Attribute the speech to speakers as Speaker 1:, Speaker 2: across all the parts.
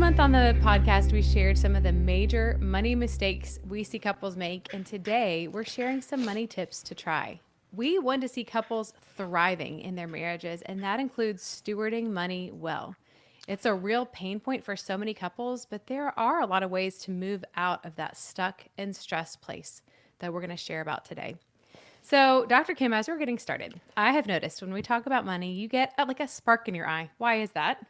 Speaker 1: month on the podcast, we shared some of the major money mistakes we see couples make. And today we're sharing some money tips to try. We want to see couples thriving in their marriages, and that includes stewarding money well. It's a real pain point for so many couples, but there are a lot of ways to move out of that stuck and stressed place that we're going to share about today. So, Dr. Kim, as we're getting started, I have noticed when we talk about money, you get like a spark in your eye. Why is that?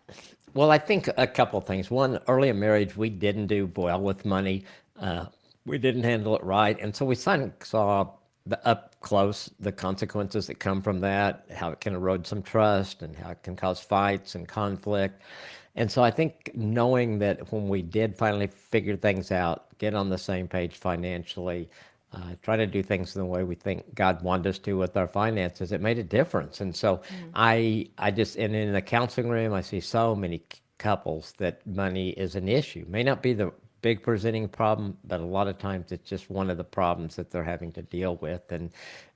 Speaker 2: Well, I think a couple of things. One, early in marriage, we didn't do well with money. Uh, we didn't handle it right. And so we saw the up close the consequences that come from that, how it can erode some trust and how it can cause fights and conflict. And so I think knowing that when we did finally figure things out, get on the same page financially, try to do things in the way we think God wanted us to with our finances, it made a difference. And so I just, and in the counseling room, I see so many couples that money is an issue. May not be the big presenting problem, but a lot of times it's just one of the problems that they're having to deal with. And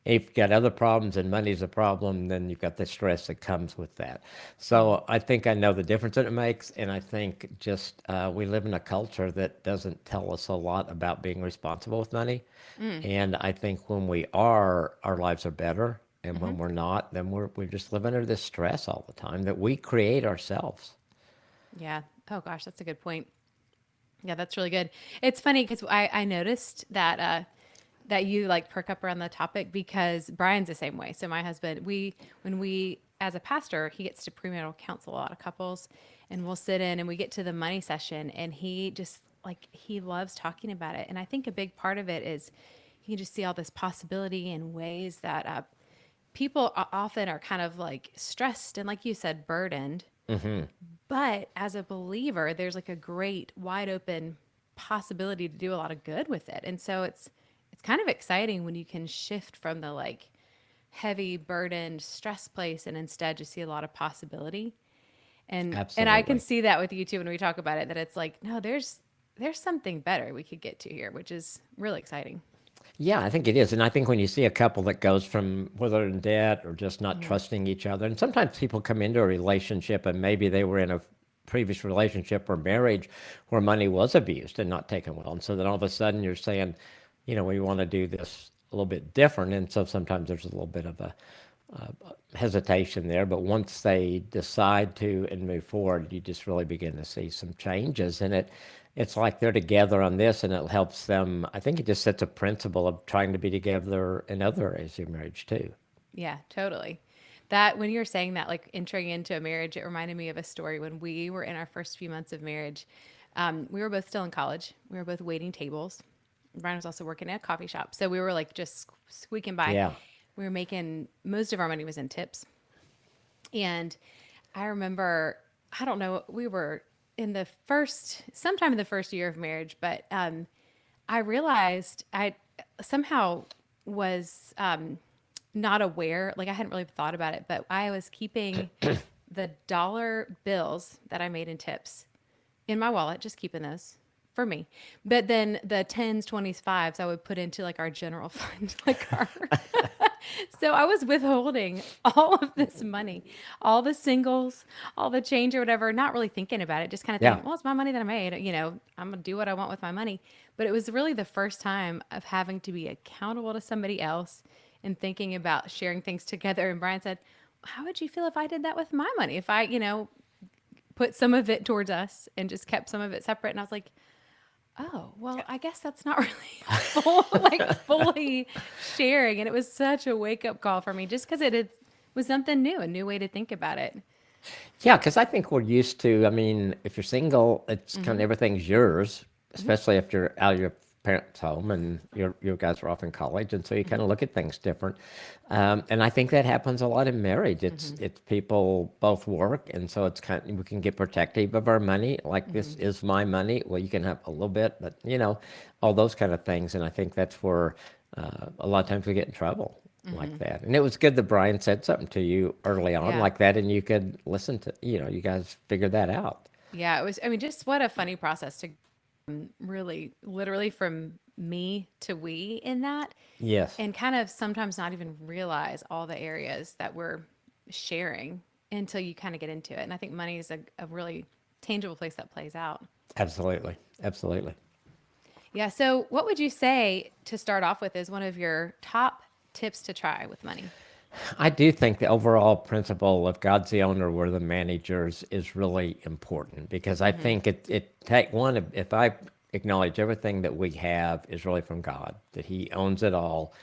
Speaker 2: if you've got other problems and money's a problem, then you've got the stress that comes with that. So I think I know the difference that it makes. And I think just we live in a culture that doesn't tell us a lot about being responsible with money. And I think when we are, our lives are better. And when we're not, then we just live under this stress all the time that we create ourselves.
Speaker 1: Yeah. Oh, gosh, that's a good point. Yeah, that's really good. It's funny because I noticed that that you like perk up around the topic because Brian's the same way. So my husband, when we as a pastor, he gets to premarital counsel a lot of couples, and we'll sit in and we get to the money session, and he just like he loves talking about it. And I think a big part of it is he can just see all this possibility and ways that people often are kind of like stressed and, like you said, burdened. But as a believer, there's like a great wide open possibility to do a lot of good with it. And so it's kind of exciting when you can shift from the like heavy burdened stress place and instead just see a lot of possibility. And I can
Speaker 2: Absolutely.
Speaker 1: see that with you too when we talk about it, that it's like, no, there's something better we could get to here, which is really exciting.
Speaker 2: Yeah, I think it is. And I think when you see a couple that goes from whether in debt or just not trusting each other, and sometimes people come into a relationship and maybe they were in a previous relationship or marriage where money was abused and not taken well. And so then all of a sudden you're saying, we want to do this a little bit different. And so sometimes there's a little bit of a hesitation there. But once they decide to and move forward, you just really begin to see some changes. And it's like they're together on this, and it helps them. I think it just sets a principle of trying to be together in other areas of your marriage too.
Speaker 1: Yeah, totally. That when you were saying that, like entering into a marriage, it reminded me of a story when we were in our first few months of marriage. We were both still in college. We were both waiting tables. Brian was also working at a coffee shop. So we were like just squeaking by.
Speaker 2: Yeah.
Speaker 1: We were making most of our money was in tips. And I remember, I don't know, we were in the sometime in the first year of marriage, but I realized I somehow was not aware, like I hadn't really thought about it, but I was keeping the dollar bills that I made in tips in my wallet, just keeping those for me. But then the tens, 20s, fives, I would put into like our general fund, like our. So I was withholding all of this money, all the singles, all the change or whatever, not really thinking about it, just kind of
Speaker 2: Yeah.
Speaker 1: thinking, well, it's my money that I made. I'm going to do what I want with my money. But it was really the first time of having to be accountable to somebody else and thinking about sharing things together. And Brian said, how would you feel if I did that with my money? If I, put some of it towards us and just kept some of it separate. And I was like, oh, well, I guess that's not really fully sharing. And it was such a wake up call for me just because was something new, a new way to think about it.
Speaker 2: Yeah, because I think we're used to, I mean, if you're single, it's kind of everything's yours,
Speaker 1: Hmm.
Speaker 2: especially if you're out of your parents' home and you guys are off in college. And so you kind
Speaker 1: Hmm.
Speaker 2: of look at things different. And I think that happens a lot in marriage.
Speaker 1: Hmm.
Speaker 2: It's people both work. And so it's kind of, we can get protective of our money. Like this
Speaker 1: Hmm.
Speaker 2: is my money. Well, you can have a little bit, but all those kind of things. And I think that's where a lot of times we get in trouble like
Speaker 1: Hmm.
Speaker 2: that. And it was good that Brian said something to you early on
Speaker 1: Yeah.
Speaker 2: like that, and you could listen to, you guys figured that out.
Speaker 1: Yeah. It was, I mean, just what a funny process to really, literally from me to we in that.
Speaker 2: Yes.
Speaker 1: And kind of sometimes not even realize all the areas that we're sharing until you kind of get into it. And I think money is a really tangible place that plays out.
Speaker 2: Absolutely. Absolutely.
Speaker 1: Yeah. So, what would you say to start off with is one of your top tips to try with money?
Speaker 2: I do think the overall principle of God's the owner, we're the managers is really important because I
Speaker 1: Mm-hmm.
Speaker 2: think it take one if I acknowledge everything that we have is really from God, that He owns it all.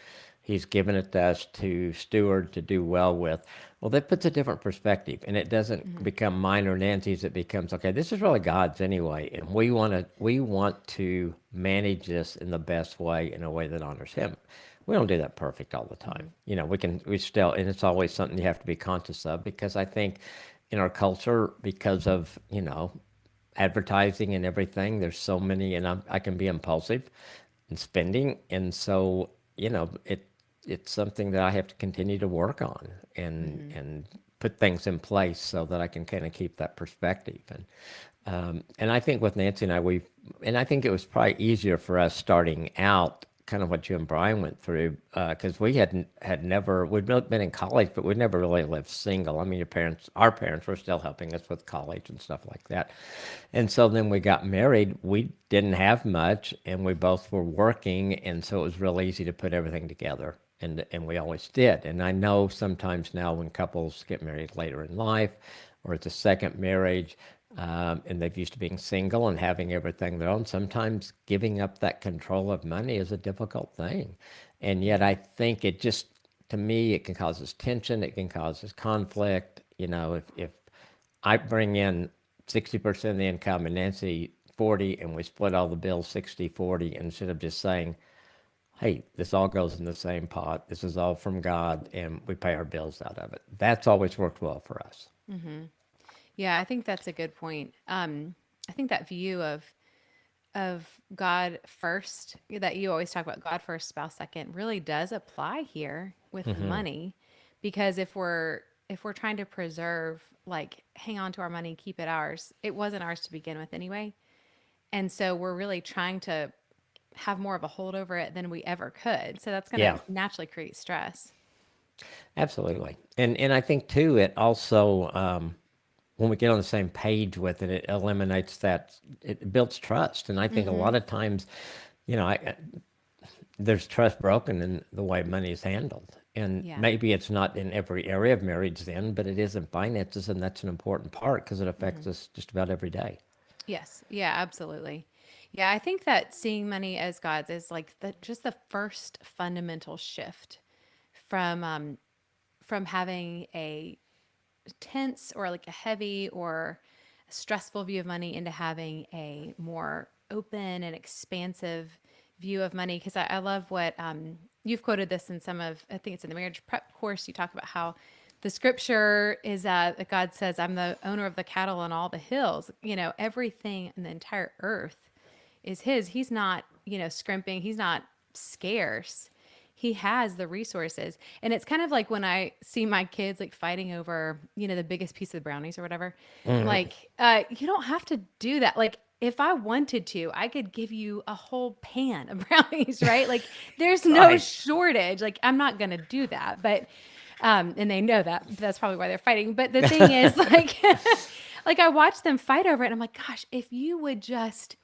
Speaker 2: He's given it to us to steward, to do well with. Well, that puts a different perspective, and it doesn't
Speaker 1: Mm-hmm.
Speaker 2: become mine or Nancy's. It becomes okay. This is really God's anyway, and we want to manage this in the best way, in a way that honors Him. We don't do that perfect all the
Speaker 1: Mm-hmm.
Speaker 2: time. We still, and it's always something you have to be conscious of because I think in our culture, because of, advertising and everything, there's so many, and I can be impulsive in spending. And so, it's something that I have to continue to work on and,
Speaker 1: Mm-hmm.
Speaker 2: and put things in place so that I can kind of keep that perspective. And I think with Nancy and and I think it was probably easier for us starting out, kind of what you and Brian went through, because we had never, we'd been in college, but we'd never really lived single. I mean, our parents were still helping us with college and stuff like that. And so then we got married. We didn't have much, and we both were working, and so it was real easy to put everything together. And we always did. And I know sometimes now when couples get married later in life, or it's a second marriage, and they've used to being single and having everything their own, sometimes giving up that control of money is a difficult thing. And yet I think it just, to me, it can cause us tension, it can cause us conflict. If I bring in 60% of the income and Nancy 40, and we split all the bills 60-40, instead of just saying, hey, this all goes in the same pot, this is all from God, and we pay our bills out of it. That's always worked well for us.
Speaker 1: Mm-hmm. Yeah, I think that's a good point. I think that view of God first that you always talk about, God first, spouse second, really does apply here with money, because if we're trying to preserve, like, hang on to our money, keep it ours, it wasn't ours to begin with anyway, and so we're really trying to have more of a hold over it than we ever could. So that's going to
Speaker 2: Yeah,
Speaker 1: naturally create stress.
Speaker 2: absolutely. And I think too, it also, when we get on the same page with it, it eliminates that, it builds trust. And I think a
Speaker 1: Mm-hmm.
Speaker 2: lot of times, there's trust broken in the way money is handled. And
Speaker 1: Yeah.
Speaker 2: maybe it's not in every area of marriage then, but it is in finances, and that's an important part because it
Speaker 1: Mm-hmm.
Speaker 2: affects us just about every day.
Speaker 1: Yes. Yeah, absolutely. Yeah, I think that seeing money as God's is like the first fundamental shift from having a tense or like a heavy or a stressful view of money into having a more open and expansive view of money. Because I love what you've quoted this in some of, I think it's in the marriage prep course. You talk about how the scripture is that God says, I'm the owner of the cattle on all the hills. Everything in the entire earth is his. He's not, scrimping. He's not scarce. He has the resources. And it's kind of like when I see my kids like fighting over, the biggest piece of the brownies or whatever. I'm like, you don't have to do that. Like, if I wanted to, I could give you a whole pan of brownies, right? Like, there's no
Speaker 2: Right.
Speaker 1: shortage. Like, I'm not going to do that. But, and they know that. That's probably why they're fighting. But the thing is, like, like I watch them fight over it. And I'm like, gosh, if you would just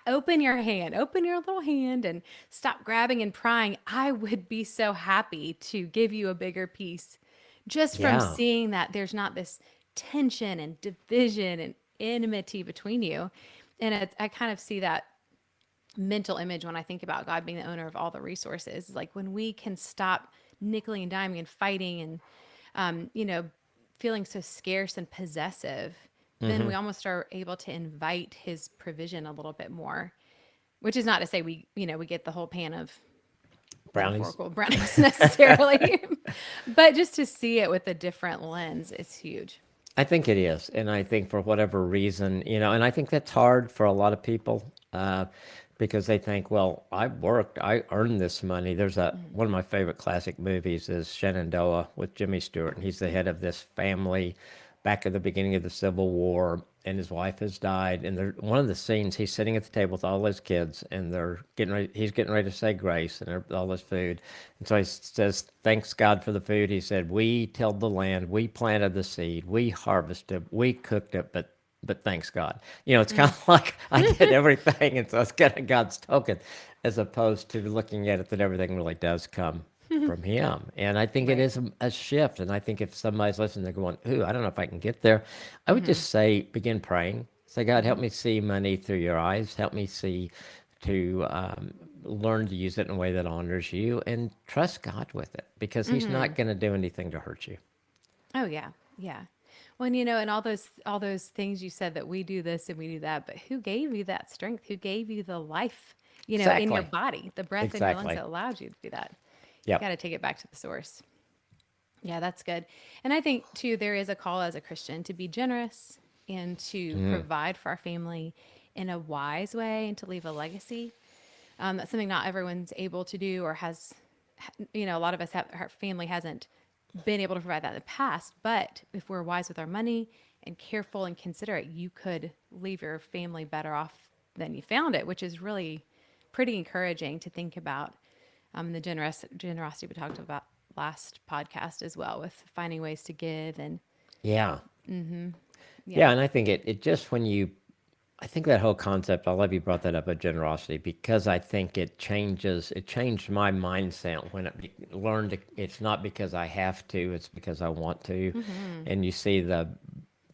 Speaker 1: open your little hand and stop grabbing and prying, I would be so happy to give you a bigger piece just from
Speaker 2: Yeah.
Speaker 1: seeing that there's not this tension and division and enmity between you. And I kind of see that mental image when I think about God being the owner of all the resources. Like when we can stop nickeling and diming and fighting and, um, you know, feeling so scarce and possessive, then we almost are able to invite his provision a little bit more, which is not to say we get the whole pan of
Speaker 2: Brownies.
Speaker 1: metaphorical brownies necessarily, but just to see it with a different lens is huge.
Speaker 2: I think it is. And I think for whatever reason, and I think that's hard for a lot of people, because they think, well, I worked, I earned this money.
Speaker 1: Mm-hmm.
Speaker 2: One of my favorite classic movies is Shenandoah with Jimmy Stewart. And he's the head of this family back at the beginning of the Civil War, and his wife has died. And one of the scenes, he's sitting at the table with all his kids, and he's getting ready to say grace, and all this food. And so he says, thanks God for the food. He said, we tilled the land, we planted the seed, we harvested, we cooked it, but but thanks God. It's kind of like I did everything, and so it's kind of God's token, as opposed to looking at it that everything really does come from Him. And I think it
Speaker 1: Right.
Speaker 2: is a shift. And I think if somebody's listening, they're going, "Ooh, I don't know if I can get there," I would just say, begin praying. Say, God, help me see money through your eyes. Help me see to learn to use it in a way that honors you, and trust God with it because He's not going to do anything to hurt you.
Speaker 1: Oh yeah. Yeah. Well, and, and all those things you said that we do this and we do that, but who gave you that strength? Who gave you the life, in your
Speaker 2: Exactly.
Speaker 1: body, the breath in your lungs
Speaker 2: Exactly.
Speaker 1: that allowed you to do that? You got
Speaker 2: Yep.
Speaker 1: to take it back to the source. Yeah, that's good. And I think too, there is a call as a Christian to be generous and to provide for our family in a wise way and to leave a legacy. That's something not everyone's able to do or has, a lot of us have, our family hasn't been able to provide that in the past. But if we're wise with our money and careful and considerate, you could leave your family better off than you found it, which is really pretty encouraging to think about. The generosity we talked about last podcast as well, with finding ways to give and
Speaker 2: Yeah.
Speaker 1: yeah.
Speaker 2: Yeah. And I think it just when you, I think that whole concept, I love you brought that up of generosity because I think it changed my mindset when learned it's not because I have to, it's because I want to. And you see the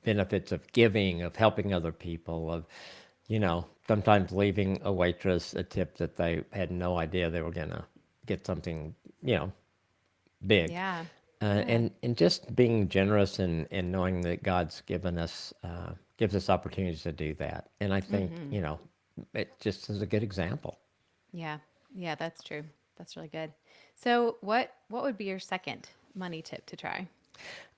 Speaker 2: benefits of giving, of helping other people, of, sometimes leaving a waitress a tip that they had no idea they were going to get something, you know, big.
Speaker 1: Yeah. Yeah.
Speaker 2: And just being generous and knowing that God's gives us opportunities to do that. And I think, it just is a good example.
Speaker 1: Yeah. Yeah, that's true. That's really good. So what would be your second money tip to try?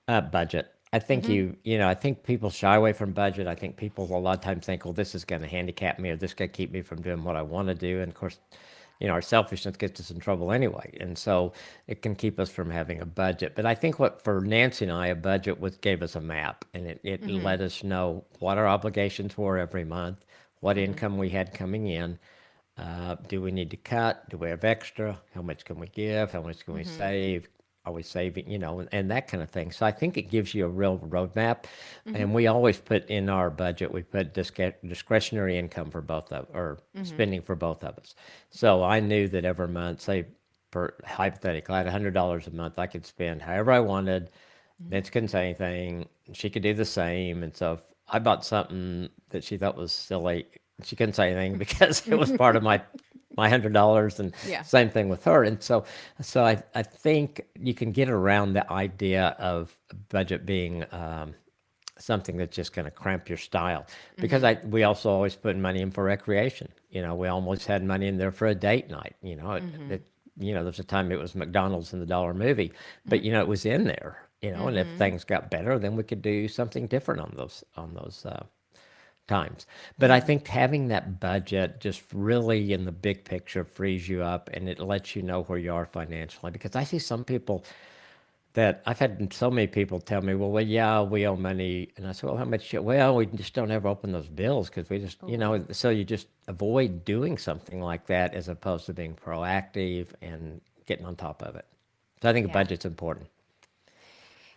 Speaker 2: Budget. I think I think people shy away from budget. I think people a lot of times think, well, this is going to handicap me or this going to keep me from doing what I want to do. And of course, our selfishness gets us in trouble anyway. And so it can keep us from having a budget. But I think what for Nancy and I, a budget gave us a map and it let us know what our obligations were every month, what income we had coming in. Do we need to cut? Do we have extra? How much can we give? How much can we save? Are we saving? And that kind of thing. So I think it gives you a real roadmap. And we always put in our budget, we put discretionary income for both of, or spending for both of us. So I knew that every month, say, for hypothetically, I had $100 a month, I could spend however I wanted. Nancy couldn't say anything. She could do the same. And so if I bought something that she thought was silly, she couldn't say anything because it was part of my $100, and
Speaker 1: Yeah.
Speaker 2: same thing with her. And so I think you can get around the idea of budget being something that's just going to cramp your style because we also always put money in for recreation. We almost had money in there for a date night. There's a time it was McDonald's and the dollar movie, but it was in there. And if things got better, then we could do something different on those times. But I think having that budget just really in the big picture frees you up and it lets you know where you are financially. Because I see some people that I've had so many people tell me, well, yeah, we owe money. And I said, well, how much? Well, we just don't ever open those bills because we just,
Speaker 1: Oh,
Speaker 2: so you just avoid doing something like that as opposed to being proactive and getting on top of it. So I think a
Speaker 1: yeah.
Speaker 2: budget's important.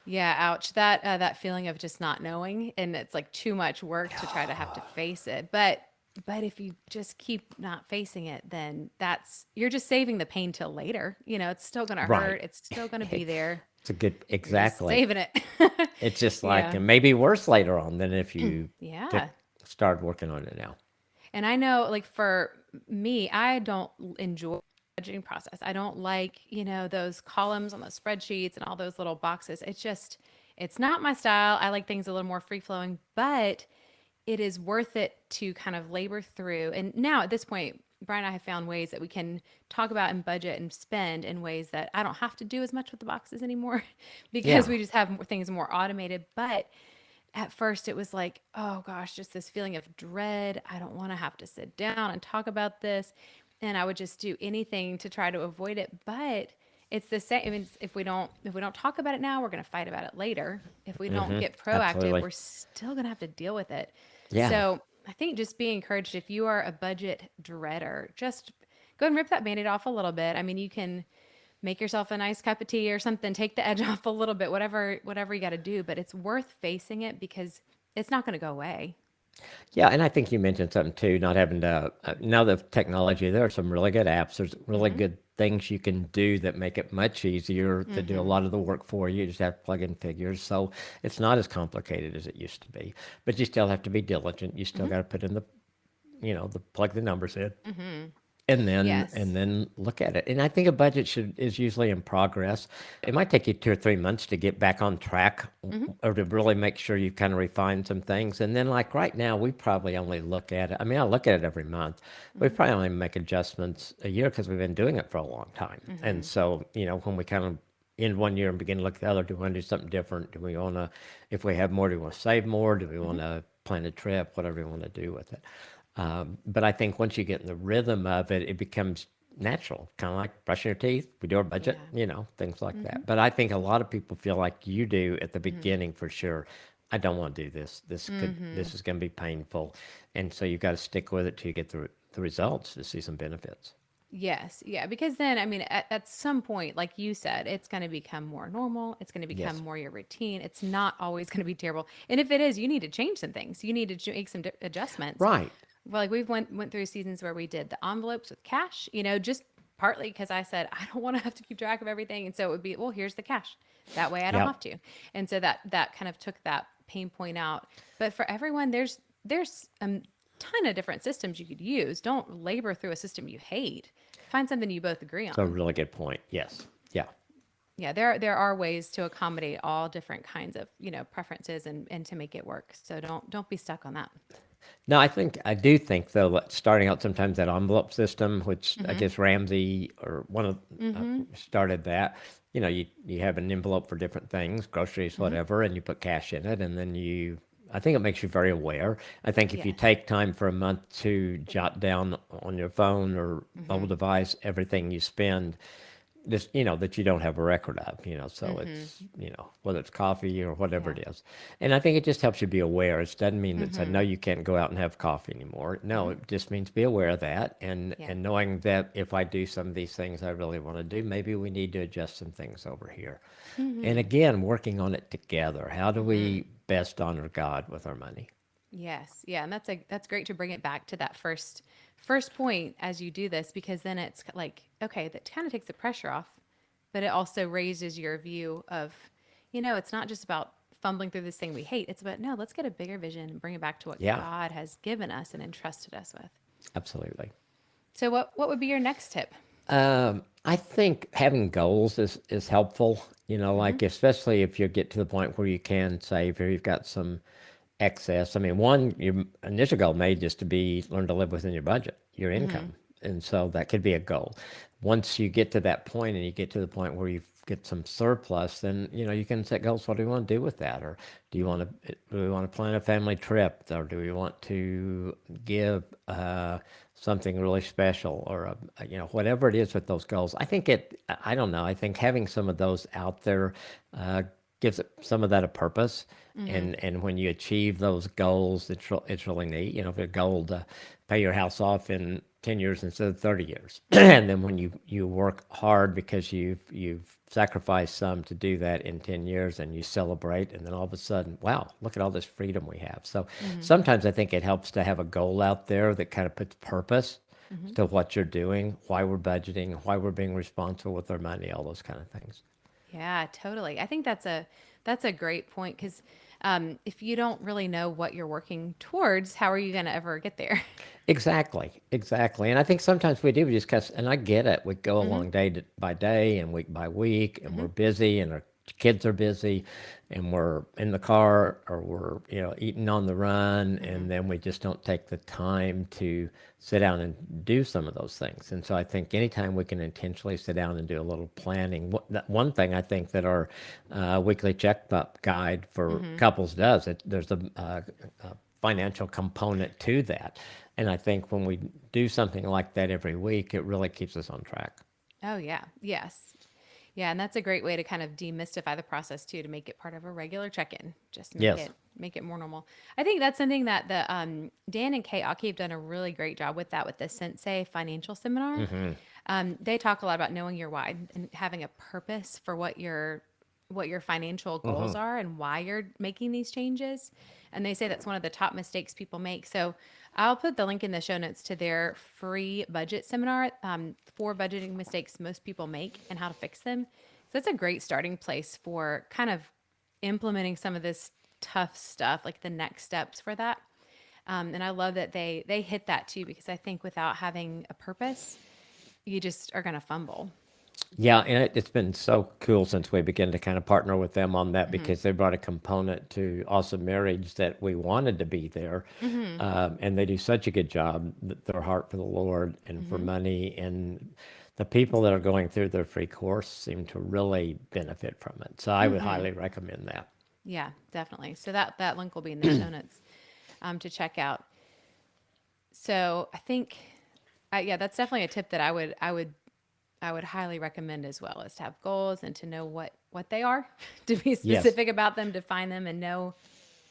Speaker 1: Yeah, ouch. That feeling of just not knowing, and it's like too much work to try to have to face it. But if you just keep not facing it, then that's you're just saving the pain till later. It's still gonna
Speaker 2: Right.
Speaker 1: hurt. It's still gonna be there.
Speaker 2: It's a good,
Speaker 1: You're just
Speaker 2: exactly.
Speaker 1: saving it.
Speaker 2: It's just like,
Speaker 1: Yeah.
Speaker 2: and maybe worse later on than if you took,
Speaker 1: Yeah.
Speaker 2: started working on it now.
Speaker 1: And I know, like for me, I don't enjoy the budgeting process. I don't like, those columns on the spreadsheets and all those little boxes. It's not my style. I like things a little more free flowing, but it is worth it to kind of labor through. And now at this point, Brian and I have found ways that we can talk about and budget and spend in ways that I don't have to do as much with the boxes anymore because
Speaker 2: Yeah.
Speaker 1: we just have things more automated. But at first it was like, oh gosh, just this feeling of dread. I don't want to have to sit down and talk about this. And I would just do anything to try to avoid it. But it's the same. I mean, if we don't talk about it now, we're going to fight about it later. If we don't get proactive,
Speaker 2: Absolutely.
Speaker 1: we're still going to have to deal with it.
Speaker 2: Yeah.
Speaker 1: So I think just be encouraged if you are a budget dreader, just go and rip that band-aid off a little bit. I mean, you can make yourself a nice cup of tea or something, take the edge off a little bit, whatever you got to do, but it's worth facing it because it's not going to go away.
Speaker 2: Yeah, and I think you mentioned something too, not having to, now the technology, there are some really good apps. There's really
Speaker 1: Mm-hmm.
Speaker 2: good things you can do that make it much easier to do a
Speaker 1: Mm-hmm.
Speaker 2: lot of the work for you. You just have to plug in figures. So it's not as complicated as it used to be. But you still have to be diligent. You still
Speaker 1: Mm-hmm.
Speaker 2: got to put in the, the plug the numbers in
Speaker 1: Mm-hmm.
Speaker 2: and then
Speaker 1: Yes.
Speaker 2: look at it. And I think a budget should is usually in progress. It might take you 2 or 3 months to get back on track
Speaker 1: Mm-hmm.
Speaker 2: or to really make sure you've kind of refined some things. And then like right now, we probably only look at it. I mean, I look at it every month. We
Speaker 1: Mm-hmm.
Speaker 2: probably only make adjustments a year because we've been doing it for a long time. And
Speaker 1: Mm-hmm.
Speaker 2: so, when we kind of end one year and begin to look at the other, do we want to do something different? Do we want to, if we have more, do we want to save more? Do we want
Speaker 1: Mm-hmm.
Speaker 2: to plan a trip? Whatever we want to do with it. But I think once you get in the rhythm of it, it becomes natural, kind of like brushing your teeth. We do our budget,
Speaker 1: Yeah.
Speaker 2: things like
Speaker 1: Mm-hmm.
Speaker 2: that. But I think a lot of people feel like you do at the
Speaker 1: Mm-hmm.
Speaker 2: beginning for sure. I don't want to do this.
Speaker 1: Mm-hmm.
Speaker 2: This is going to be painful, and so you've got to stick with it till you get the results to see some benefits.
Speaker 1: Yes, yeah, because then, I mean, at some point, like you said, it's going to become more normal. It's going to become
Speaker 2: Yes,
Speaker 1: more your routine. It's not always going to be terrible. And if it is, you need to change some things. You need to make some adjustments.
Speaker 2: right.
Speaker 1: Well, like we've went through seasons where we did the envelopes with cash, just partly because I said I don't want to have to keep track of everything, and so it would be, well, here's the cash. That way, I don't
Speaker 2: Yep.
Speaker 1: have to. And so that kind of took that pain point out. But for everyone, there's a ton of different systems you could use. Don't labor through a system you hate. Find something you both agree
Speaker 2: So a
Speaker 1: on.
Speaker 2: really good point. Yes. Yeah.
Speaker 1: Yeah, there are ways to accommodate all different kinds of preferences and to make it work. So don't be stuck on that.
Speaker 2: No, I do think though, that starting out sometimes that envelope system, which I
Speaker 1: Mm-hmm.
Speaker 2: guess Ramsey or one of
Speaker 1: Mm-hmm.
Speaker 2: started that. You have an envelope for different things, groceries,
Speaker 1: Mm-hmm.
Speaker 2: whatever, and you put cash in it, and then I think it makes you very aware. I think if you
Speaker 1: Yes.
Speaker 2: take time for a month to jot down on your phone or mobile
Speaker 1: Mm-hmm.
Speaker 2: device everything you spend, just that you don't have a record of, so
Speaker 1: Mm-hmm.
Speaker 2: it's whether it's coffee or whatever
Speaker 1: Yeah.
Speaker 2: it is. And I think it just helps you be aware. It doesn't mean that said
Speaker 1: Mm-hmm.
Speaker 2: no, you can't go out and have coffee anymore. No,
Speaker 1: Mm-hmm.
Speaker 2: it just means be aware of that
Speaker 1: Yeah.
Speaker 2: and knowing that if I do some of these things I really want to do, maybe we need to adjust some things over here. And
Speaker 1: Mm-hmm.
Speaker 2: again, working on it together. How do
Speaker 1: Mm-hmm.
Speaker 2: we best honor God with our money?
Speaker 1: Yes. Yeah. And that's great to bring it back to that first point as you do this, because then it's like, okay, that kind of takes the pressure off, but it also raises your view of, it's not just about fumbling through this thing we hate. It's about, no, let's get a bigger vision and bring it back to what
Speaker 2: Yeah,
Speaker 1: God has given us and entrusted us with.
Speaker 2: absolutely.
Speaker 1: So what would be your next tip?
Speaker 2: I think having goals is helpful.
Speaker 1: Mm-hmm.
Speaker 2: Like especially if you get to the point where you can save or you've got some excess. I mean, one your initial goal may just to be learn to live within your budget, your
Speaker 1: Mm-hmm.
Speaker 2: income, and so that could be a goal. Once you get to that point and you get to the point where you get some surplus, then you can set goals. What do you want to do with that, or do we want to plan a family trip, or do we want to give something really special, or whatever it is with those goals. I think I don't know. I think having some of those out there uh, gives it some of that a purpose.
Speaker 1: Mm-hmm.
Speaker 2: And when you achieve those goals, it's really neat. If a goal to pay your house off in 10 years instead of 30 years,
Speaker 1: Mm-hmm.
Speaker 2: and then when you work hard because you've sacrificed some to do that in 10 years, and you celebrate, and then all of a sudden, wow, look at all this freedom we have. So
Speaker 1: Mm-hmm.
Speaker 2: sometimes I think it helps to have a goal out there that kind of puts purpose
Speaker 1: Mm-hmm.
Speaker 2: to what you're doing, why we're budgeting, why we're being responsible with our money, all those kind of things.
Speaker 1: Yeah, totally. I think that's a great point because if you don't really know what you're working towards, how are you going to ever get there?
Speaker 2: Exactly, exactly. And I think sometimes we do, we just cuss, and I get it. We go
Speaker 1: Mm-hmm.
Speaker 2: along by day and week by week, and
Speaker 1: Mm-hmm.
Speaker 2: we're busy, and our kids are busy, and we're in the car or we're, eating on the run,
Speaker 1: Mm-hmm.
Speaker 2: and then we just don't take the time to sit down and do some of those things. And so I think anytime we can intentionally sit down and do a little planning, that one thing I think that our weekly checkup guide for
Speaker 1: Mm-hmm.
Speaker 2: couples does, there's a financial component to that. And I think when we do something like that every week, it really keeps us on track.
Speaker 1: Oh yeah. Yes. Yeah, and that's a great way to kind of demystify the process too, to make it part of a regular check-in. Just
Speaker 2: Yes.
Speaker 1: make it more normal. I think that's something that the Dan and Kay Aki have done a really great job with that with the Sensei Financial Seminar. They talk a lot about knowing your why and having a purpose for what you're what your financial goals are and why you're making these changes. And they say that's one of the top mistakes people make. So I'll put the link in the show notes to their free budget seminar, 4 budgeting mistakes most people make and how to fix them. So that's a great starting place for kind of implementing some of this tough stuff, like the next steps for that. And I love that they hit that too, because I think without having a purpose, you just are going to fumble.
Speaker 2: Yeah, and it's been so cool since we began to kind of partner with them on that
Speaker 1: Mm-hmm.
Speaker 2: because they brought a component to Awesome Marriage that we wanted to be there.
Speaker 1: Mm-hmm.
Speaker 2: And they do such a good job, their heart for the Lord and for
Speaker 1: Mm-hmm.
Speaker 2: money. And the people that are going through their free course seem to really benefit from it. So I would
Speaker 1: Mm-hmm.
Speaker 2: highly recommend that.
Speaker 1: Yeah, definitely. So that link will be in the show notes to check out. So I think, yeah, that's definitely a tip that I would highly recommend as well, is to have goals and to know what they are, to be
Speaker 2: Yes.
Speaker 1: specific about them, define them, and know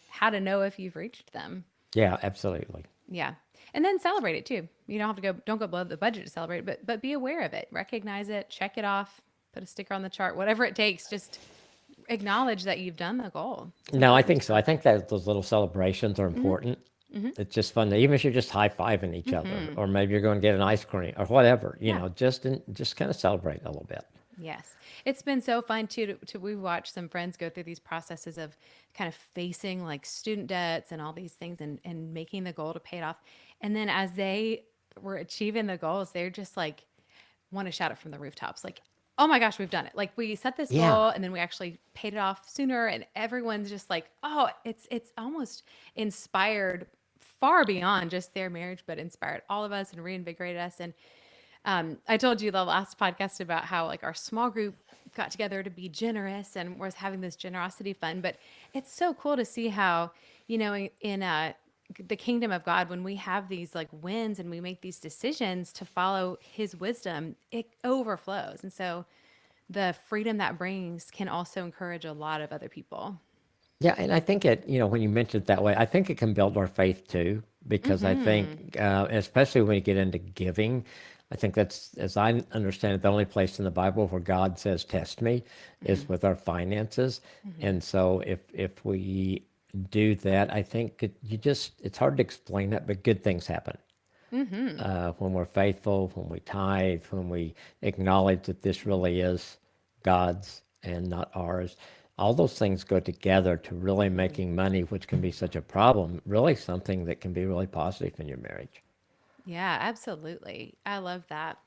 Speaker 1: how to know if you've reached them.
Speaker 2: Yeah, absolutely.
Speaker 1: Yeah. And then celebrate it too. You don't have to don't go below the budget to celebrate, but be aware of it, recognize it, check it off, put a sticker on the chart, whatever it takes. Just acknowledge that you've done the goal. It's
Speaker 2: No, I
Speaker 1: important.
Speaker 2: think so. I think that those little celebrations are
Speaker 1: Mm-hmm.
Speaker 2: important.
Speaker 1: Mm-hmm.
Speaker 2: It's just fun, even if you're just high fiving each other,
Speaker 1: Mm-hmm.
Speaker 2: or maybe you're going to get an ice cream or whatever,
Speaker 1: Yeah.
Speaker 2: just kind of celebrate a little bit.
Speaker 1: Yes. It's been so fun too to we watch some friends go through these processes of kind of facing like student debts and all these things, and making the goal to pay it off. And then as they were achieving the goals, they're just like want to shout it from the rooftops. Like, oh my gosh, we've done it. Like we set this
Speaker 2: Yeah.
Speaker 1: goal and then we actually paid it off sooner, and everyone's just like, oh, it's almost inspired far beyond just their marriage, but inspired all of us and reinvigorated us. And I told you the last podcast about how like our small group got together to be generous and was having this generosity fund. But it's so cool to see how, in the kingdom of God, when we have these like wins and we make these decisions to follow his wisdom, it overflows. And so the freedom that brings can also encourage a lot of other people.
Speaker 2: Yeah, and I think when you mention it that way, I think it can build our faith too, because I
Speaker 1: Mm-hmm.
Speaker 2: think, especially when you get into giving, I think that's, as I understand it, the only place in the Bible where God says, "Test me,"
Speaker 1: Mm-hmm.
Speaker 2: is with our finances.
Speaker 1: Mm-hmm.
Speaker 2: And so if we do that, I think it's hard to explain it, but good things happen.
Speaker 1: Mm-hmm.
Speaker 2: When we're faithful, when we tithe, when we acknowledge that this really is God's and not ours. All those things go together to really
Speaker 1: Mm-hmm.
Speaker 2: making money, which can be such a problem, really something that can be really positive in your marriage.
Speaker 1: Yeah, absolutely. I love that.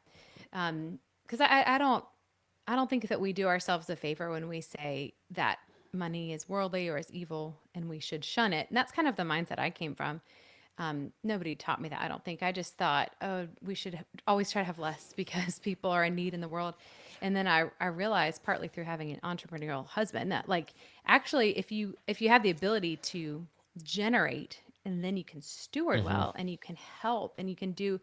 Speaker 1: Because I don't think that we do ourselves a favor when we say that money is worldly or is evil and we should shun it. And that's kind of the mindset I came from. Nobody taught me that. I don't think. I just thought, oh, we should always try to have less because people are in need in the world. And then I realized, partly through having an entrepreneurial husband, that like actually if you have the ability to generate, and then you can steward
Speaker 2: Hmm.
Speaker 1: well and you can help and you can do,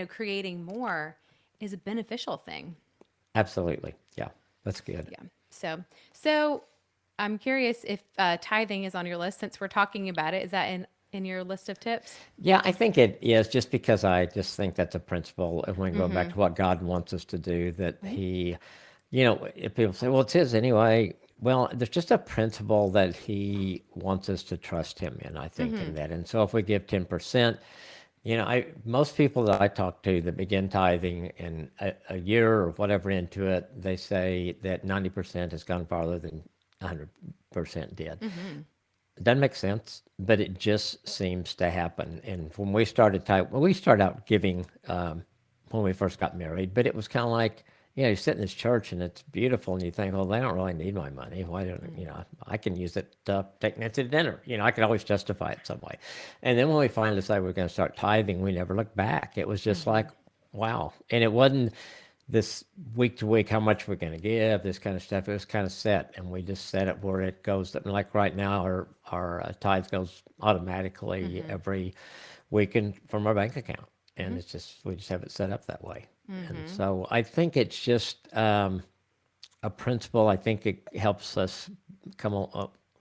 Speaker 1: creating more is a beneficial thing.
Speaker 2: Absolutely. Yeah, that's good.
Speaker 1: Yeah. So I'm curious if tithing is on your list since we're talking about it. Is that in your list of tips?
Speaker 2: Yeah, I think it is just because I just think that's a principle. And when going back
Speaker 1: Mm-hmm.
Speaker 2: to what God wants us to do, that
Speaker 1: Mm-hmm.
Speaker 2: if people say, well, it's His anyway. Well, there's just a principle that He wants us to trust Him in, I think,
Speaker 1: Mm-hmm.
Speaker 2: in that. And so if we give 10%, most people that I talk to that begin tithing in a year or whatever into it, they say that 90% has gone farther than 100% did.
Speaker 1: Mm-hmm.
Speaker 2: It doesn't make sense, but it just seems to happen. And when we started well, we started out giving when we first got married, but it was kind of like, you sit in this church and it's beautiful, and you think, well, they don't really need my money. Why don't I can use it to take Nancy to dinner. I can always justify it some way. And then when we finally decided we were going to start tithing, we never looked back. It was just
Speaker 1: Mm-hmm.
Speaker 2: like, wow. And it wasn't this week to week how much we're going to give, this kind of stuff. It was kind of set, and we just set it where it goes. Like right now, our tithe goes automatically
Speaker 1: Mm-hmm.
Speaker 2: every week from our bank account,
Speaker 1: Mm-hmm.
Speaker 2: and we just have it set up that way. And
Speaker 1: Mm-hmm.
Speaker 2: so I think it's just a principle. I think it helps us come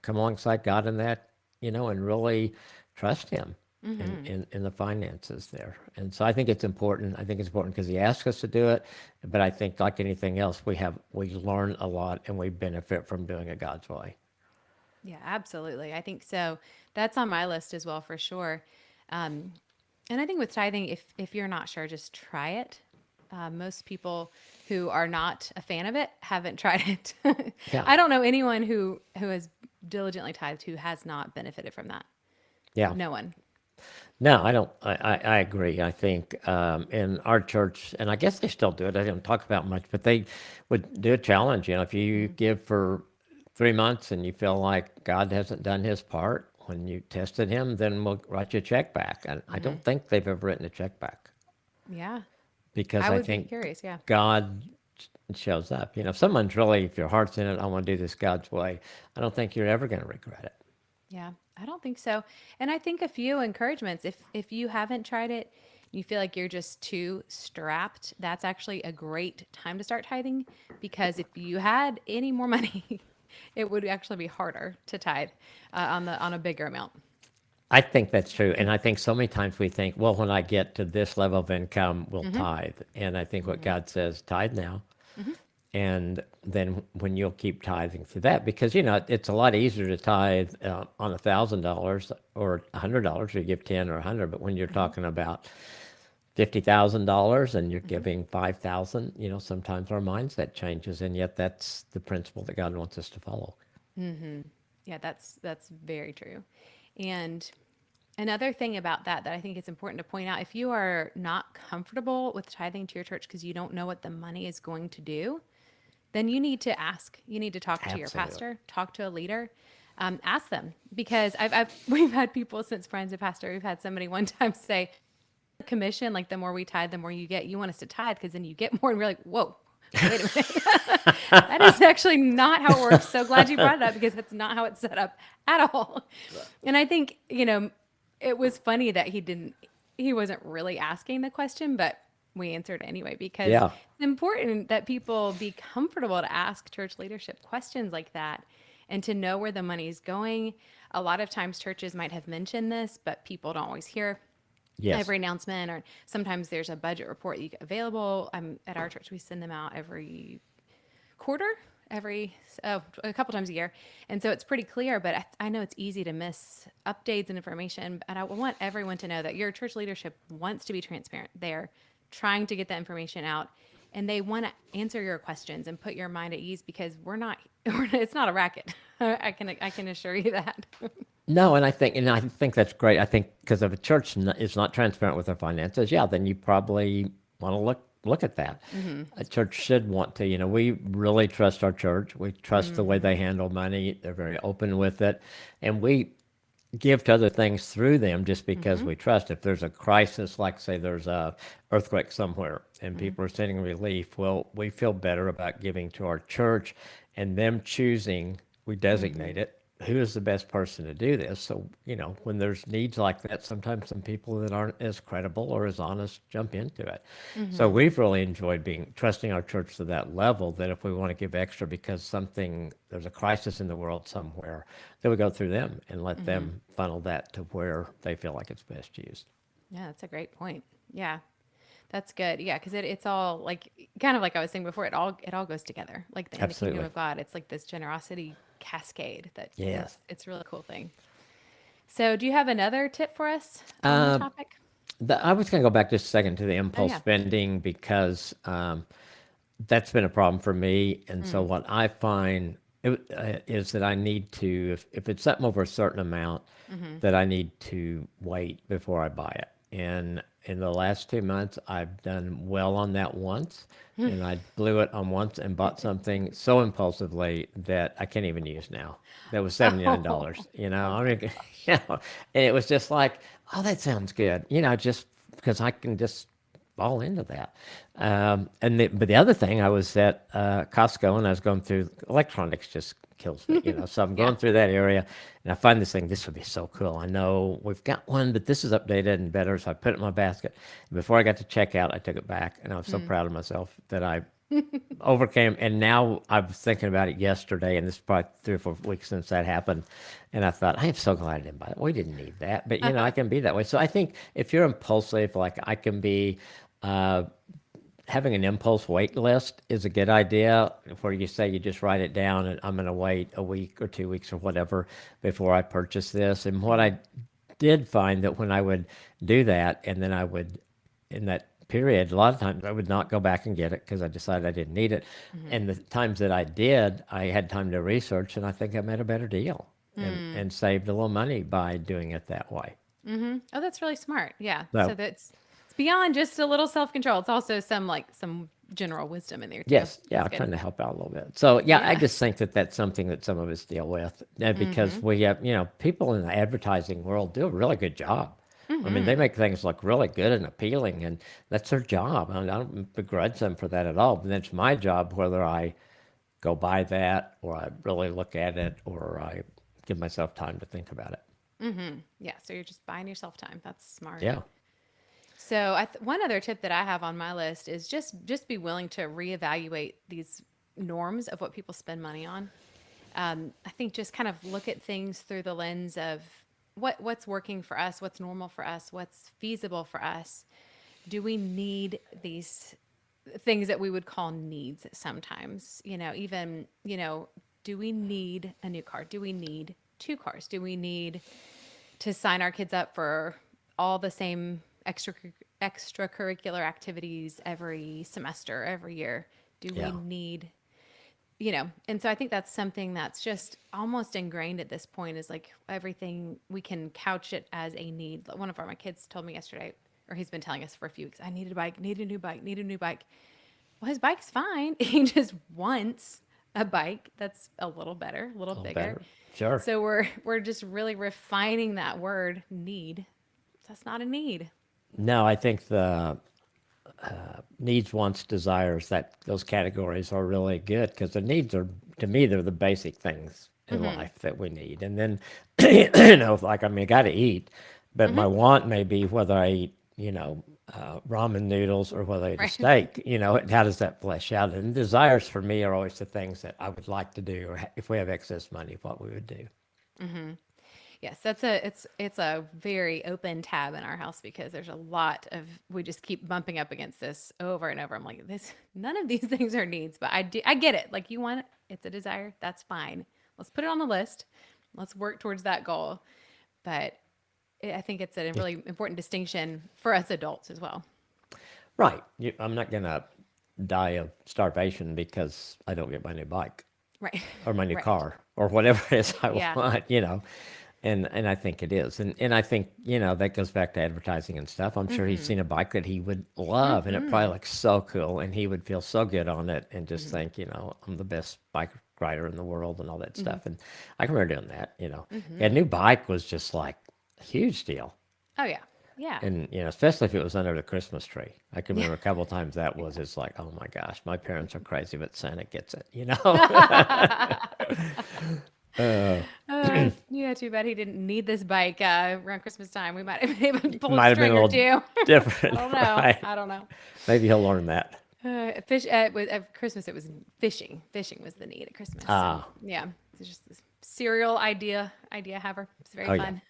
Speaker 2: alongside God in that, and really trust Him. in the finances there. And so I think it's important. I think it's important because he asks us to do it. But I think like anything else, we learn a lot and we benefit from doing it God's way.
Speaker 1: Yeah, absolutely. I think so. That's on my list as well for sure. Um, and I think with tithing, if you're not sure, just try it. Most people who are not a fan of it haven't tried it.
Speaker 2: Yeah.
Speaker 1: I don't know anyone who has diligently tithed who has not benefited from that.
Speaker 2: Yeah.
Speaker 1: No one.
Speaker 2: No, I don't. I agree. I think in our church, and I guess they still do it. I don't talk about much, but they would do a challenge. If you give for 3 months and you feel like God hasn't done His part when you tested Him, then we'll write you a check back. And I don't think they've ever written a check back
Speaker 1: Yeah,
Speaker 2: because
Speaker 1: I
Speaker 2: I
Speaker 1: would be
Speaker 2: think
Speaker 1: curious. Yeah.
Speaker 2: God shows up. If someone's really, if your heart's in it, I want to do this God's way. I don't think you're ever going to regret it.
Speaker 1: Yeah, I don't think so. And I think a few encouragements. If you haven't tried it, you feel like you're just too strapped, that's actually a great time to start tithing because if you had any more money, it would actually be harder to tithe on a bigger amount.
Speaker 2: I think that's true. And I think so many times we think, well, when I get to this level of income, we'll tithe. And I think what God says, tithe now. And then when you'll keep tithing through that, because, it's a lot easier to tithe on $1,000 or $100, you give 10 or 100. But when you're talking about $50,000 and you're giving 5,000, sometimes our mindset changes. And yet that's the principle that God wants us to follow.
Speaker 1: Yeah, that's very true. And another thing about that I think it's important to point out, if you are not comfortable with tithing to your church because you don't know what the money is going to do, then you need to ask. You need to talk to your
Speaker 2: Absolutely.
Speaker 1: pastor, talk to a leader, ask them because we've had people since Brian's a pastor. We've had somebody one time say, "Commission, like the more we tithe, the more you get. You want us to tithe because then you get more." And we're like, "Whoa, wait a minute, that is actually not how it works." So glad you brought it up because that's not how it's set up at all. And I think it was funny that he wasn't really asking the question, but we answered anyway because
Speaker 2: Yeah.
Speaker 1: it's important that people be comfortable to ask church leadership questions like that and to know where the money is going. A lot of times churches might have mentioned this, but people don't always hear
Speaker 2: Yes.
Speaker 1: every announcement, or sometimes there's a budget report you get available. At our church, we send them out every quarter, a couple times a year. And so it's pretty clear, but I know it's easy to miss updates and information. And I want everyone to know that your church leadership wants to be transparent. They're trying to get that information out and they want to answer your questions and put your mind at ease because it's not a racket. I can assure you that.
Speaker 2: No, and I think that's great. I think because if a church is not transparent with their finances, yeah, then you probably want to look at that. A church should want to. We really trust our church. We trust the way they handle money. They're very open with it, and we give to other things through them just because we trust. If there's a crisis, like say there's a earthquake somewhere and people are sending relief, well, we feel better about giving to our church and them choosing, we designate it, who is the best person to do this. So, when there's needs like that, sometimes some people that aren't as credible or as honest jump into it. So we've really enjoyed trusting our church to that level that if we want to give extra because there's a crisis in the world somewhere, then we go through them and let them funnel that to where they feel like it's best used.
Speaker 1: Yeah, that's a great point. Yeah, that's good. Yeah, because it's all like kind of like I was saying before. It all goes together. Like in the kingdom
Speaker 2: Absolutely.
Speaker 1: of God, it's like this generosity cascade that
Speaker 2: Yes.
Speaker 1: it's a really cool thing. So, do you have another tip for us on the topic?
Speaker 2: I was going to go back just a second to the
Speaker 1: Oh
Speaker 2: impulse
Speaker 1: yeah.
Speaker 2: spending because that's been a problem for me. And so
Speaker 1: Mm,
Speaker 2: what I find is that I need to, if it's something over a certain amount,
Speaker 1: mm-hmm.
Speaker 2: that I need to wait before I buy it. And in the last 2 months, I've done well on that once, and I blew it on once and bought something so impulsively that I can't even use now. That was
Speaker 1: Oh,
Speaker 2: $79. I
Speaker 1: okay.
Speaker 2: mean, and it was just like, oh, that sounds good. Just because I can just fall into that. But the other thing, I was at Costco and I was going through electronics just kills me. So I'm
Speaker 1: Yeah.
Speaker 2: going through that area and I find this thing. This would be so cool. I know we've got one, but this is updated and better. So I put it in my basket. And before I got to checkout, I took it back and I was so
Speaker 1: Mm,
Speaker 2: proud of myself that I overcame. And now I was thinking about it yesterday, and this is probably 3 or 4 weeks since that happened. And I thought, I am so glad I didn't buy it. We didn't need that. But, I can be that way. So I think if you're impulsive, like I can be, uh, having an impulse wait list is a good idea where you say you just write it down and I'm going to wait a week or 2 weeks or whatever before I purchase this. And what I did find that when I would do that and then I would, in that period, a lot of times I would not go back and get it because I decided I didn't need it.
Speaker 1: Hmm.
Speaker 2: And the times that I did, I had time to research and I think I made a better deal and saved a little money by doing it that way.
Speaker 1: Hmm. Oh, that's really smart. Yeah. So
Speaker 2: So
Speaker 1: that's it's beyond just a little self control. It's also some general wisdom in there too.
Speaker 2: yes, yeah,
Speaker 1: That's
Speaker 2: I'm
Speaker 1: good.
Speaker 2: trying to help out a little bit. So yeah, I
Speaker 1: Yeah.
Speaker 2: just think that that's something that some of us deal with because
Speaker 1: Hmm.
Speaker 2: we have, people in the advertising world do a really good job. I mean, they
Speaker 1: Hmm.
Speaker 2: make things look really good and appealing, and that's their job. I don't begrudge them for that at all. But it's my job whether I go buy that or I really look at it or I give myself time to think about it.
Speaker 1: Hmm. Yeah. So you're just buying yourself time. That's smart.
Speaker 2: Yeah.
Speaker 1: So one other tip that I have on my list is just be willing to reevaluate these norms of what people spend money on. I think just kind of look at things through the lens of what's working for us, what's normal for us, what's feasible for us. Do we need these things that we would call needs sometimes? Even, do we need a new car? Do we need two cars? Do we need to sign our kids up for all the same extracurricular activities every semester, every year? Do we
Speaker 2: Yeah.
Speaker 1: need, and so I think that's something that's just almost ingrained at this point is like everything we can couch it as a need. One of my kids told me yesterday, or he's been telling us for a few weeks, I need a bike, need a new bike, need a new bike. Well, his bike's fine. He just wants a bike that's a little better, a little
Speaker 2: A little
Speaker 1: bigger.
Speaker 2: better. Sure.
Speaker 1: So we're just really refining that word need. That's not a need.
Speaker 2: No, I think the needs, wants, desires, that those categories are really good because the needs are, to me, they're the basic things in
Speaker 1: Mm-hmm.
Speaker 2: life that we need. And then, like, I mean, I got to eat, but my
Speaker 1: Mm-hmm.
Speaker 2: want may be whether I eat, ramen noodles or whether I eat a
Speaker 1: Right.
Speaker 2: steak, how does that flesh out? And desires for me are always the things that I would like to do, or if we have excess money, what we would do.
Speaker 1: Mm-hmm. Yes, it's a very open tab in our house because there's a lot of we just keep bumping up against this over and over. I'm like, this none of these things are needs, but I get it. Like you want it, it's a desire, that's fine. Let's put it on the list. Let's work towards that goal. But I think it's a
Speaker 2: Yeah.
Speaker 1: really important distinction for us adults as well.
Speaker 2: Right. I'm not going to die of starvation because I don't get my new bike
Speaker 1: Right.
Speaker 2: or my new
Speaker 1: Right.
Speaker 2: car or whatever it is I
Speaker 1: Yeah.
Speaker 2: want. And I think it is. And I think, that goes back to advertising and stuff. I'm sure he's
Speaker 1: Mm-hmm.
Speaker 2: seen a bike that he would love and it
Speaker 1: Mm-hmm.
Speaker 2: probably looks so cool and he would feel so good on it and just
Speaker 1: Mm-hmm.
Speaker 2: think, I'm the best bike rider in the world and all that
Speaker 1: Mm-hmm.
Speaker 2: stuff. And I can remember doing that. A
Speaker 1: Mm-hmm.
Speaker 2: new bike was just like a huge deal.
Speaker 1: Oh yeah. Yeah.
Speaker 2: And especially if it was under the Christmas tree. I can
Speaker 1: Yeah.
Speaker 2: remember a couple of times that was. It's like, oh my gosh, my parents are crazy, but Santa gets it. uh,
Speaker 1: Yeah, too bad he didn't need this bike around Christmas time. We might have been able to pull a
Speaker 2: Might have been a
Speaker 1: string or
Speaker 2: little
Speaker 1: two. I
Speaker 2: different,
Speaker 1: don't know.
Speaker 2: right?
Speaker 1: I don't know.
Speaker 2: Maybe he'll learn that.
Speaker 1: Fish with at Christmas. It was fishing. Fishing was the need at Christmas. So
Speaker 2: Ah,
Speaker 1: yeah, it's just this serial idea haver. It's very
Speaker 2: oh yeah.
Speaker 1: fun.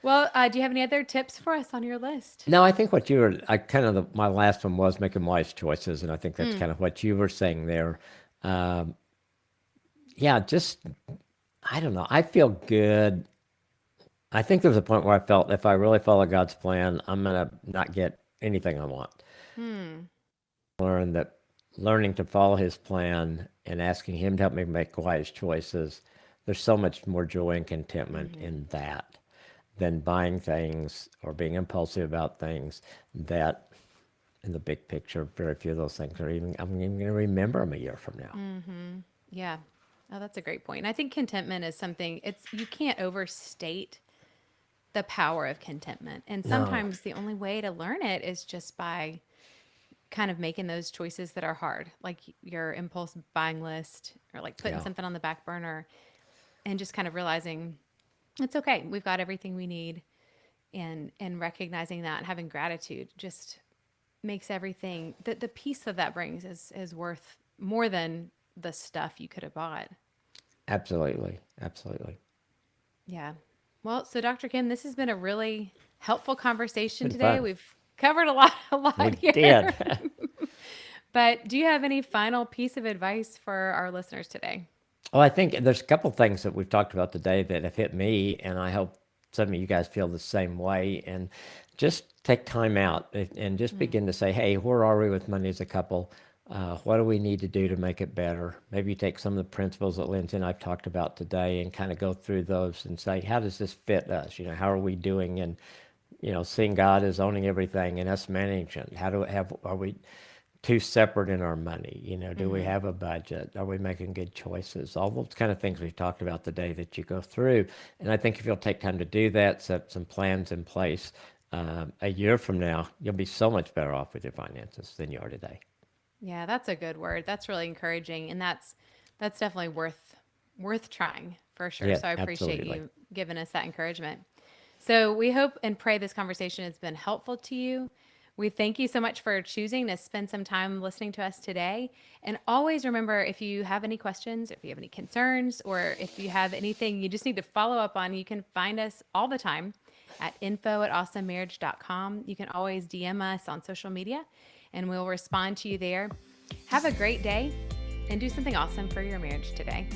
Speaker 1: Well, do you have any other tips for us on your list?
Speaker 2: No, I think what you were, I kind of, my last one was making wise choices, and I think that's
Speaker 1: Mm,
Speaker 2: kind of what you were saying there. Um, yeah, just, I don't know. I feel good. I think there's a point where I felt if I really follow God's plan, I'm going to not get anything I want.
Speaker 1: hmm.
Speaker 2: Learn that learning to follow his plan and asking him to help me make wise choices, there's so much more joy and contentment
Speaker 1: Hmm.
Speaker 2: in that than buying things or being impulsive about things that in the big picture, very few of those things are even, I'm even going to remember them a year from now.
Speaker 1: Hmm. Yeah. Oh, that's a great point. And I think contentment is something it's you can't overstate the power of contentment. And
Speaker 2: No,
Speaker 1: sometimes the only way to learn it is just by kind of making those choices that are hard, like your impulse buying list or like putting
Speaker 2: yeah,
Speaker 1: something on the back burner and just kind of realizing it's okay. We've got everything we need and recognizing that and having gratitude just makes everything, the peace that that brings is worth more than the stuff you could have bought.
Speaker 2: Absolutely. Absolutely.
Speaker 1: Yeah. Well, so Dr. Kim, this has been a really helpful
Speaker 2: It's
Speaker 1: conversation
Speaker 2: been
Speaker 1: today.
Speaker 2: fun.
Speaker 1: We've covered a
Speaker 2: We
Speaker 1: lot
Speaker 2: did.
Speaker 1: here. But do you have any final piece of advice for our listeners today?
Speaker 2: Well, I think there's a couple things that we've talked about today that have hit me, and I hope some of you guys feel the same way. And just take time out and just
Speaker 1: Mm,
Speaker 2: begin to say, hey, where are we with money as a couple? What do we need to do to make it better? Maybe take some of the principles that Lindsay and I've talked about today and kind of go through those and say, how does this fit us? How are we doing? And seeing God as owning everything and us managing. How do we have? Are we too separate in our money? Do we
Speaker 1: mm-hmm.
Speaker 2: have a budget? Are we making good choices? All those kind of things we've talked about today that you go through. And I think if you'll take time to do that, set some plans in place, a year from now, you'll be so much better off with your finances than you are today.
Speaker 1: Yeah, that's a good word. That's really encouraging, and that's definitely worth trying for sure.
Speaker 2: Yeah,
Speaker 1: So I appreciate
Speaker 2: absolutely.
Speaker 1: you giving us that encouragement. So we hope and pray this conversation has been helpful to you. We thank you so much for choosing to spend some time listening to us today. And always remember, if you have any questions, if you have any concerns, or if you have anything you just need to follow up on, you can find us all the time at info@awesomemarriage.com. You can always DM us on social media and we'll respond to you there. Have a great day and do something awesome for your marriage today.